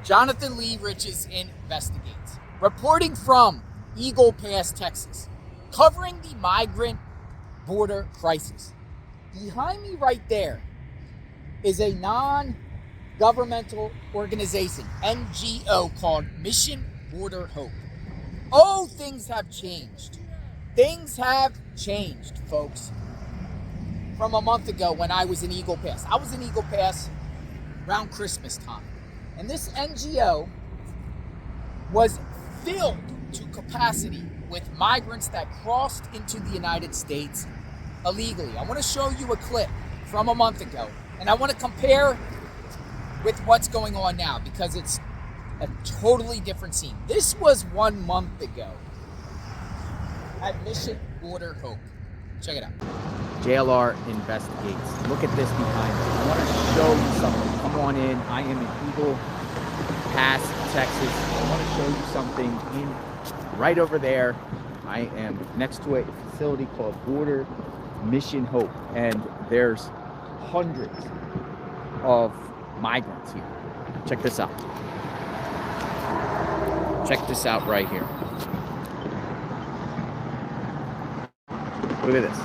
Jonathan Lee Riches investigates. Reporting from Eagle Pass, Texas. Covering the migrant border crisis. Behind me right there is a non-governmental organization, NGO, called Mission Borded Hope. Oh, things have changed. Things have changed, folks. From a month ago when I was in Eagle Pass. I was in Eagle Pass around Christmas time. And this NGO was filled to capacity with migrants that crossed into the United States illegally. I want to show you a clip from a month ago. And I want to compare with what's going on now because it's a totally different scene. This was 1 month ago at Mission Borded Hope. Check it out. JLR investigates. Look at this behind me. I want to show you something. Come on in. I am in Eagle Pass, Texas. I want to show you something right over there. I am next to a facility called Border Mission Hope, and there's hundreds of migrants here. Check this out. Check this out right here. Look at this.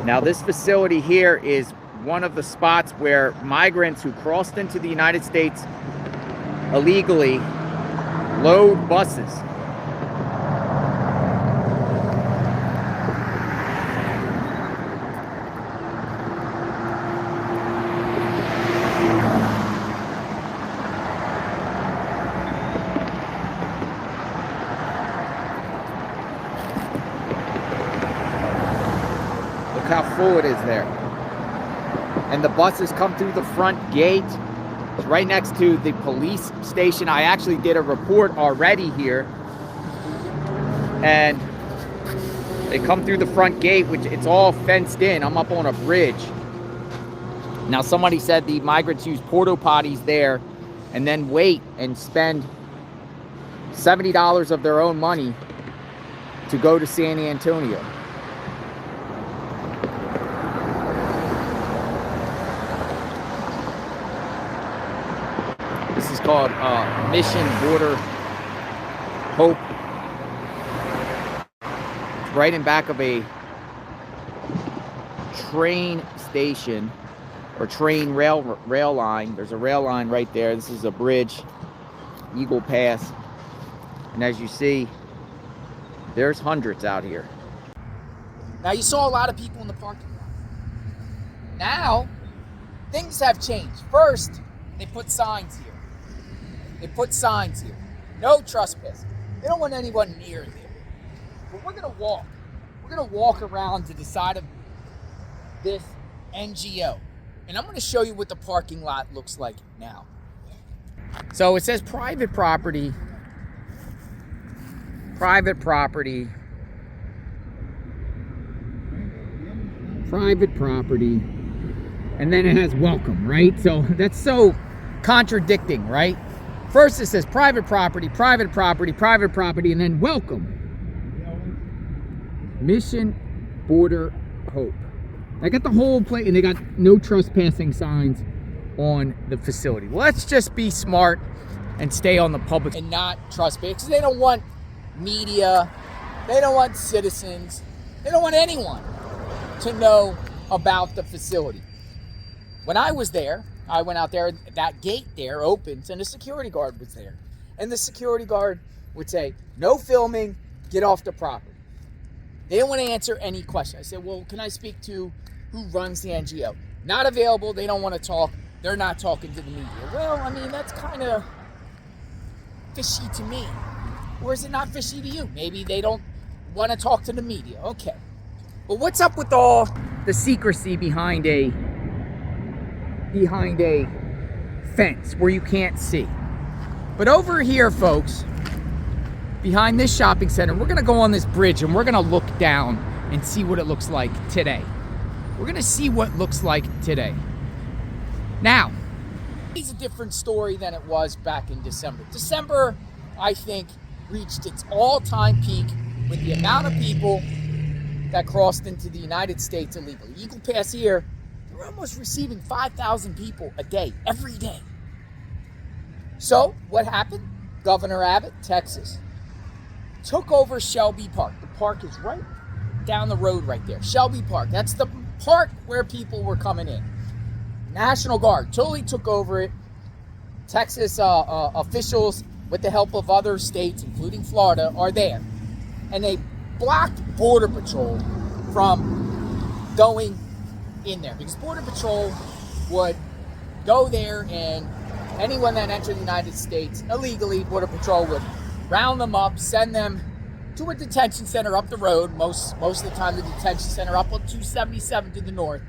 Now this facility here is one of the spots where migrants who crossed into the United States illegally load buses. Look how full it is there. And the buses come through the front gate. It's right next to the police station. I actually did a report already here. And they come through the front gate, which it's all fenced in. I'm up on a bridge. Now somebody said the migrants use porta potties there and then wait and spend $70 of their own money to go to San Antonio. This is called Mission Borded Hope. It's right in back of a train station or train rail line. There's a rail line right there. This is a bridge, Eagle Pass. And as you see, there's hundreds out here. Now you saw a lot of people in the parking lot. Now, things have changed. First, they put signs here. They put signs here. No trespassing. They don't want anyone near there. But we're going to walk. We're going to walk around to the side of this NGO. And I'm going to show you what the parking lot looks like now. So it says private property. Private property. Private property. And then it has welcome, right? So that's so contradicting, right? First it says private property, private property, private property, and then welcome. Mission Borded Hope. I got the whole place, and they got no trespassing signs on the facility. Well, let's just be smart and stay on the public and not trespass, because they don't want media, they don't want citizens, they don't want anyone to know about the facility. When I was there, I went out there, that gate there opens, and the security guard was there. And the security guard would say, no filming, get off the property. They didn't want to answer any question. I said, well, can I speak to who runs the NGO? Not available, they don't want to talk, they're not talking to the media. Well, I mean, that's kind of fishy to me. Or is it not fishy to you? Maybe they don't want to talk to the media. Okay. But what's up with all the secrecy behind a fence where you can't see? But over here, folks, behind this shopping center, we're going to go on this bridge and we're going to look down and see what it looks like today. We're going to see what it looks like today. Now, it's a different story than it was back in December. December, I think, reached its all-time peak with the amount of people that crossed into the United States illegally. Eagle Pass here We're almost receiving 5,000 people a day, every day. So what happened? Governor Abbott, Texas, took over Shelby Park. The park is right down the road right there. Shelby Park. That's the park where people were coming in. National Guard totally took over it. Texas officials, with the help of other states, including Florida, are there. And they blocked Border Patrol from going in there. Because Border Patrol would go there, and anyone that entered the United States illegally, Border Patrol would round them up, send them to a detention center up the road. Most of the time, the detention center up on 277 to the north.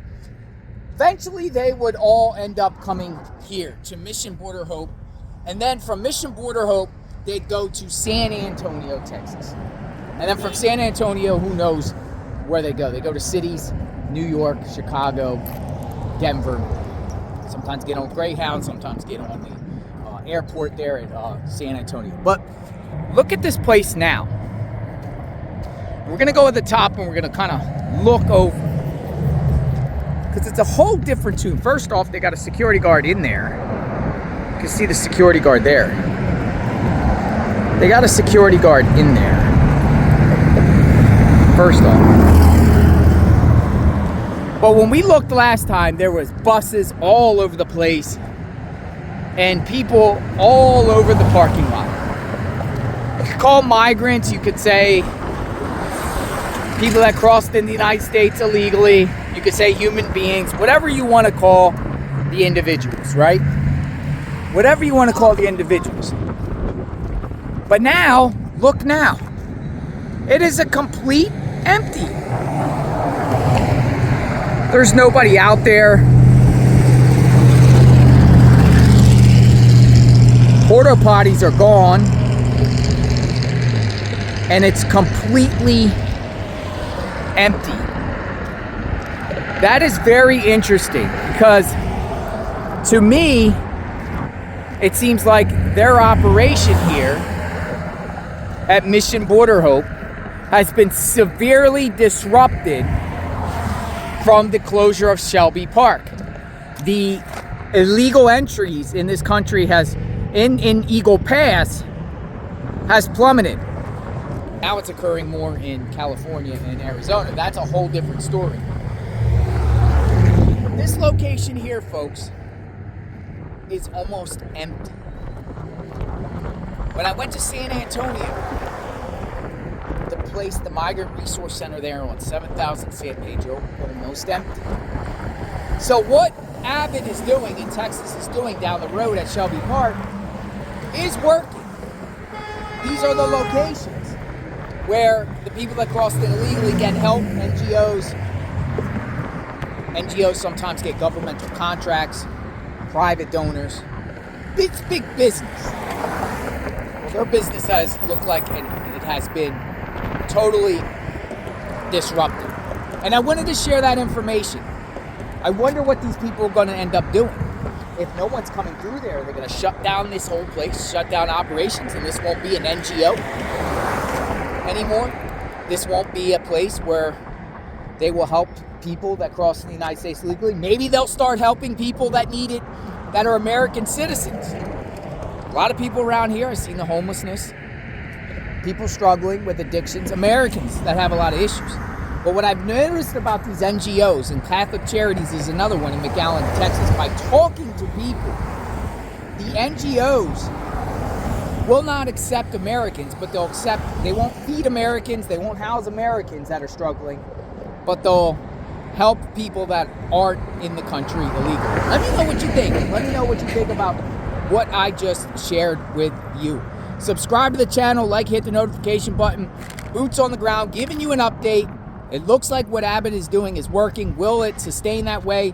Eventually, they would all end up coming here to Mission Borded Hope. And then from Mission Borded Hope, they'd go to San Antonio, Texas. And then from San Antonio, who knows where they go. They go to cities, New York, Chicago, Denver. Sometimes get on Greyhound, sometimes get on the airport there at San Antonio. But look at this place now. We're going to go at the top and we're going to kind of look over. Because it's a whole different tune. First off, they got a security guard in there. You can see the security guard there. They got a security guard in there. First off. But when we looked last time, there was buses all over the place. And people all over the parking lot. You could call migrants, you could say people that crossed in the United States illegally. You could say human beings, whatever you want to call the individuals, right? Whatever you want to call the individuals. But now, look now. It is a complete empty. There's nobody out there. Porta potties are gone. And it's completely empty. That is very interesting because to me, it seems like their operation here at Mission Borded Hope has been severely disrupted from the closure of Shelby Park. The illegal entries in this country in Eagle Pass has plummeted. Now it's occurring more in California and Arizona. That's a whole different story. This location here, folks, is almost empty. When I went to San Antonio, the Migrant Resource Center there on 7,000 San Pedro, almost empty. So what Abbott is doing and Texas is doing down the road at Shelby Park is working. These are the locations where the people that crossed in illegally get help. NGOs sometimes get governmental contracts, private donors. It's big business. Well, their business has looked like, and it has been totally disrupted. And I wanted to share that information. I wonder what these people are going to end up doing. If no one's coming through there, they're going to shut down this whole place, shut down operations, and this won't be an NGO anymore. This won't be a place where they will help people that cross the United States legally. Maybe they'll start helping people that need it, that are American citizens. A lot of people around here, I've seen the homelessness, people struggling with addictions, Americans that have a lot of issues. But what I've noticed about these NGOs, and Catholic Charities is another one in McAllen, Texas, by talking to people, the NGOs will not accept Americans, but they won't feed Americans, they won't house Americans that are struggling, but they'll help people that aren't in the country illegally. Let me know what you think. Let me know what you think about what I just shared with you. Subscribe to the channel, hit the notification button. Boots on the ground, giving you an update. It looks like what Abbott is doing is working. Will it sustain that way?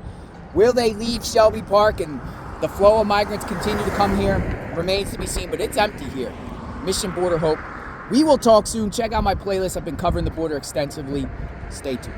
Will they leave Shelby Park and the flow of migrants continue to come here? Remains to be seen, but it's empty here. Mission Borded Hope. We will talk soon. Check out my playlist. I've been covering the border extensively. Stay tuned.